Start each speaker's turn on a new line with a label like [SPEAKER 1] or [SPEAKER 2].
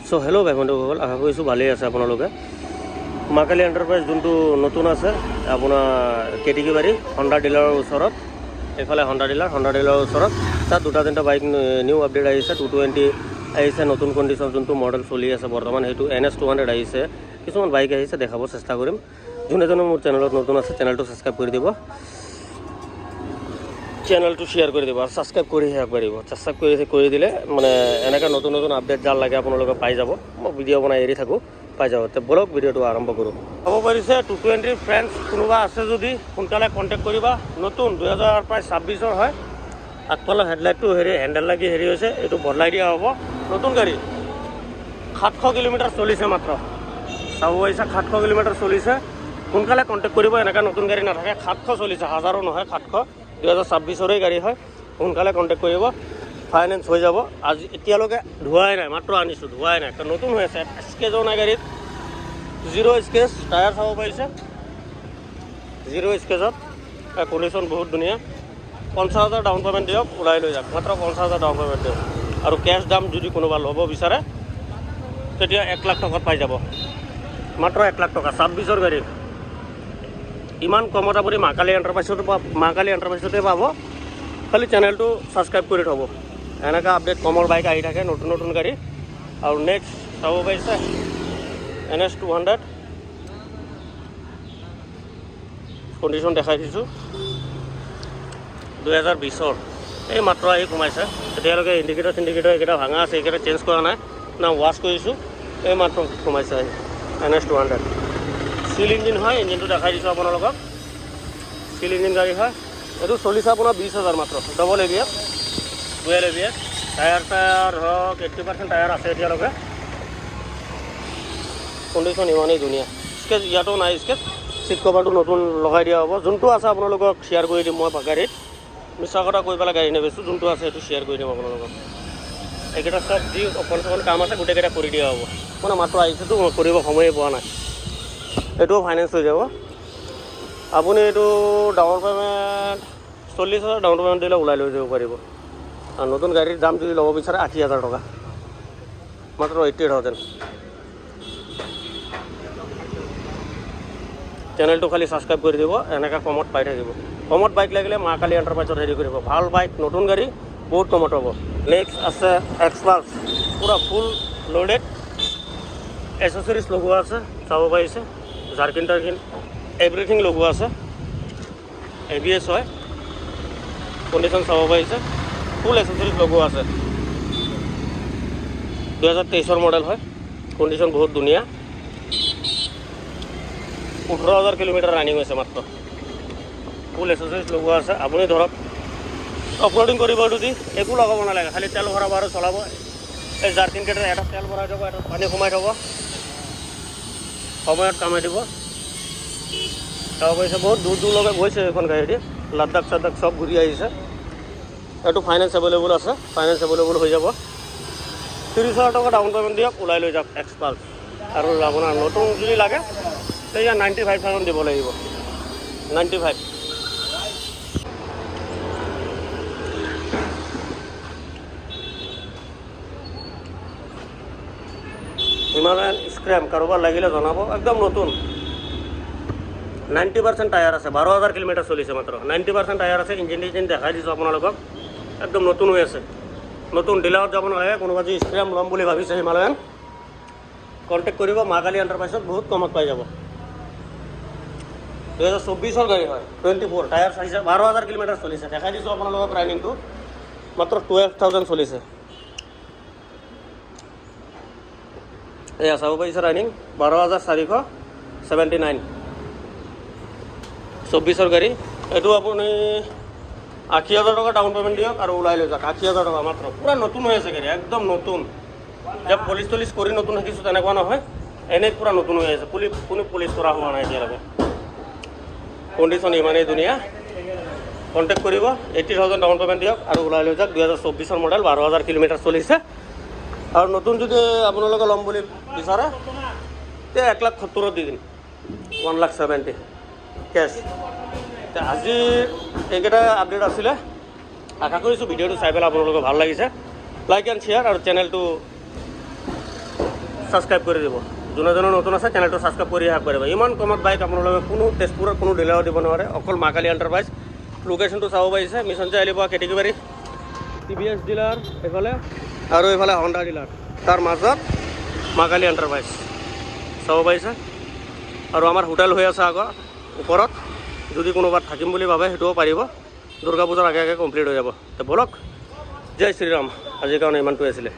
[SPEAKER 1] So hello' ভাই বন্ধুসকল, আশা কৰিছোঁ ভালেই আছে আপোনালোকে। মা কালী এণ্টাৰপ্ৰাইজ যোনটো নতুন আছে আপোনাৰ কেটিকি বাৰী হণ্ডা ডিলাৰৰ ওচৰত, এইফালে হণ্ডা ডিলাৰৰ ওচৰত তাত দুটা তিনিটা বাইক নিউ আপডেট আহিছে। 220 আহিছে নতুন কণ্ডিশ্যন, যোনটো মডেল চলি আছে বৰ্তমান সেইটো NS 200 আহিছে। কিছুমান বাইক আহিছে, দেখাব চেষ্টা কৰিম। যোনে যোনে মোৰ চেনেলত নতুন আছে চেনেলটো ছাবস্ক্ৰাইব কৰি দিব, চেনেলটো শ্বেয়াৰ কৰি দিব আৰু ছাবস্ক্ৰাইব কৰিহে পাৰিব। ছাবস্ক্ৰাইব কৰি দিলে মানে এনেকৈ নতুন নতুন আপডেট যাৰ লাগে আপোনালোকে পাই যাব। মই ভিডিঅ' বনাই এৰি থাকোঁ, পাই যাব। তে বলক ভিডিঅ'টো আৰম্ভ কৰোঁ। হ'ব পাৰিছে 220 ফ্ৰেণ্ডছ কোনোবা আছে যদি সোনকালে কণ্টেক্ট কৰিবা। নতুন 2026 হয়। আগফালৰ হেডলাইটটো হেণ্ডেল লাগি হৈছে, এইটো বদলাই দিয়া হ'ব। নতুন গাড়ী 700 কিলোমিটাৰ চলিছে মাত্ৰ। চাব পাৰিছে 700 কিলোমিটাৰ চলিছে। সোনকালে কণ্টেক্ট কৰিব, এনেকৈ নতুন গাড়ী নাথাকে। 700 চলিছে, হাজাৰো নহয়, 700। 2026 গাড়ী হয়। সোনকালে কণ্টেক্ট কৰিব, ফাইনেন্স হৈ যাব। আজি এতিয়ালৈকে ধোৱাই নাই, মাত্ৰ আনিছোঁ, ধোৱাই নাই, নতুন হৈ আছে। স্কেচো নাই গাড়ীত, 0 স্কেচ। টায়াৰ চাব পাৰিছে 0 স্কেচত, কণ্ডিশ্যন বহুত ধুনীয়া। 50,000 ডাউন পে'মেণ্ট দিয়ক, ওলাই লৈ যাওক। মাত্ৰ 50,000 ডাউন পে'মেণ্ট দিয়ক আৰু কেছ দাম যদি কোনোবা ল'ব বিচাৰে তেতিয়া 1 লাখ টকাত পাই যাব। মাত্ৰ 1 লাখ টকা 26 গাড়ী। ইমান কমত আপুনি মা কালী এণ্টাৰপ্ৰাইজতে পাব। খালি চেনেলটো ছাবস্ক্ৰাইব কৰি থ'ব। এনেকুৱা আপডেট কমৰ বাইক আহি থাকে, নতুন নতুন গাড়ী। আৰু নেক্সট চাব পাৰিছে NS 200 কণ্ডিশ্যন দেখাই দিছোঁ। 2020 এই মাত্ৰ আহি সোমাইছে। এতিয়ালৈকে ইণ্ডিকেটৰ এইকেইটা ভাঙা আছে, এইকেইটা চেঞ্জ কৰা নাই না, ৱাছ কৰিছোঁ। এই মাত্ৰ সোমাইছে আহি NS 200। চিল ইঞ্জিন হয়, ইঞ্জিনটো দেখাই দিছোঁ আপোনালোকক। চিল ইঞ্জিন গাড়ী হয়। এইটো চলিছে আপোনাৰ 20,000 মাত্ৰ। Double ABS, dual ABS। Tyre ধৰক 80% টায়াৰ আছে এতিয়ালৈকে। কণ্ডিশ্যন ইমানেই ধুনীয়া। স্কেচ ইয়াতো নাই স্কেচ। চিট কভাৰটো নতুন লগাই দিয়া হ'ব। যোনটো আছে আপোনালোকক শ্বেয়াৰ কৰি দিম মই গাড়ীত। মিছা কথা কৈ পেলাই গাড়ী নেবেচোঁ, যোনটো আছে সেইটো শ্বেয়াৰ কৰি দিম আপোনালোকক। এইকেইটা চব যি অকণ কাম আছে গোটেইকেইটা কৰি দিয়া হ'ব। মানে মাত্ৰ আহিছেতো, কৰিব সময়ে পোৱা নাই। এইটোও ফাইনেন্স হৈ যাব। আপুনি এইটো ডাউন পে'মেণ্ট 40,000 ডাউন পে'মেণ্ট দিলে ওলাই লৈ যাব পাৰিব। আৰু নতুন গাড়ীৰ দাম যদি ল'ব বিচাৰে 80,000 টকা, মাত্ৰ 80,000। চেনেলটো খালি ছাবস্ক্ৰাইব কৰি দিব, এনেকৈ কমত পাই থাকিব। কমত বাইক লাগিলে মা কালী এণ্টাৰপ্ৰাইজত হেৰি কৰিব। ভাল বাইক, নতুন গাড়ী, বহুত কমত হ'ব। নেক্সট আছে এক্সপাল্ছ, পূৰা ফুল লোডেড, এচেচৰিজ লগোৱা আছে, চাব পাৰিছে। জাৰ্কিন টাৰ্কিন এভৰিথিং লগোৱা আছে। ABS হয়, কণ্ডিশ্যন চাব পাৰিছে। ফুল এচেচৰিজ লগোৱা আছে। 2023 মডেল হয়। কণ্ডিশ্যন বহুত ধুনীয়া। 18,000 কিলোমিটাৰ ৰানিং হৈছে মাত্ৰ। ফুল এচেচৰিজ লগোৱা আছে। আপুনি ধৰক অফৰোডিং কৰিব যদি একো লগাব নালাগে, খালি তেল ভৰাব আৰু চলাব। এই জাৰ্কিনকেইটাৰ এটা তেল ভৰাই দিব, এটা পানী সোমাই থ'ব, সময়ত কামাই দিব। চাব পাৰিছে বহুত দূৰলৈকে গৈছে এইখন গাড়ী। লাডাখ চাডাখ চব ঘূৰি আহিছে। এইটো ফাইনেন্স এভেইলেবল আছে, ফাইনেন্স এভেইলেবল হৈ যাব। 30,000 টকা ডাউন পে'মেণ্ট দিয়ক, ওলাই লৈ যাওক এক্সপাল্ছ। আৰু আপোনাৰ নতুন যদি লাগে তেতিয়া 95,000 দিব লাগিব। 95। হিমালয়ান স্ক্ৰেম কাৰোবাৰ লাগিলে জনাব, একদম নতুন। 90% টায়াৰ আছে, 12,000 কিলোমিটাৰ চলিছে মাত্ৰ। 90% টায়াৰ আছে। ইঞ্জিন দেখাই দিছোঁ আপোনালোকক, একদম নতুন হৈ আছে। নতুন ডিলাৰত যাব নালাগে। কোনোবা যদি স্ক্ৰেম ল'ম বুলি ভাবিছে হিমালয়ান, কণ্টেক্ট কৰিব। মা কালী এণ্টাৰপ্ৰাইজত বহুত কমত পাই যাব। 2024 গাড়ী হয়। 24 টায়াৰ চাইছে, 12,000 কিলোমিটাৰ চলিছে। দেখাই দিছোঁ আপোনালোকক ৰানিংটো, মাত্ৰ 12,000 চলিছে। এয়া চাব পাৰিছে ৰানিং 12,479। 24 গাড়ী। এইটো আপুনি 80,000 টকা ডাউন পে'মেণ্ট দিয়ক আৰু ওলাই লৈ যাওক। 80,000 টকা মাত্ৰ। পূৰা নতুন হৈ আছে গাড়ী, একদম নতুন। যে পলিচ তলিচ কৰি নতুন শিকিছোঁ তেনেকুৱা নহয়, এনেই পূৰা নতুন হৈ আছে। কোনো পলিচ কৰা হোৱা নাই এতিয়ালৈকে। কণ্ডিশ্যন ইমানেই ধুনীয়া। কণ্টেক্ট কৰিব। 80,000 ডাউন পে'মেণ্ট দিয়ক আৰু ওলাই লৈ যাওক। 2024 মডেল, 12,000 কিলোমিটাৰ চলিছে। আৰু নতুন যদি আপোনালোকে ল'ম বুলি বিচাৰে তে 1,70,000 দি দিম, 1,70,000 কেছ। আজি এইকেইটা আপডেট আছিলে। আশা কৰিছোঁ ভিডিঅ'টো চাই পেলাই আপোনালোকৰ ভাল লাগিছে। লাইক এণ্ড শ্বেয়াৰ আৰু চেনেলটো ছাবস্ক্ৰাইব কৰি দিব। যোনে যোনে নতুন আছে চেনেলটো ছাবস্ক্ৰাইব কৰি পাৰিব। ইমান কমত বাইক আপোনালোকে কোনো তেজপুৰৰ কোনো ডিলাৰো দিব নোৱাৰে, অকল মা কালী এণ্টাৰপ্ৰাইজ। লোকেশ্যনটো চাব পাৰিছে মিছন চাৰিআলিৰ পৰা কেটেকিবাৰী TVS ডিলাৰ এইফালে আৰু এইফালে হণ্ডা ডিলাৰ, তাৰ মাজত মা কালী এণ্টাৰপ্ৰাইজ চাব পাৰিছে। আৰু আমাৰ হোটেল হৈ আছে আগৰ ওপৰত, যদি কোনোবাত থাকিম বুলি ভাবে সেইটোও পাৰিব। দুৰ্গা পূজাৰ আগে আগে কমপ্লিট হৈ যাব। তো বলক, জয় শ্ৰীৰাম। আজিৰ কাৰণে ইমানটোৱে আছিলে।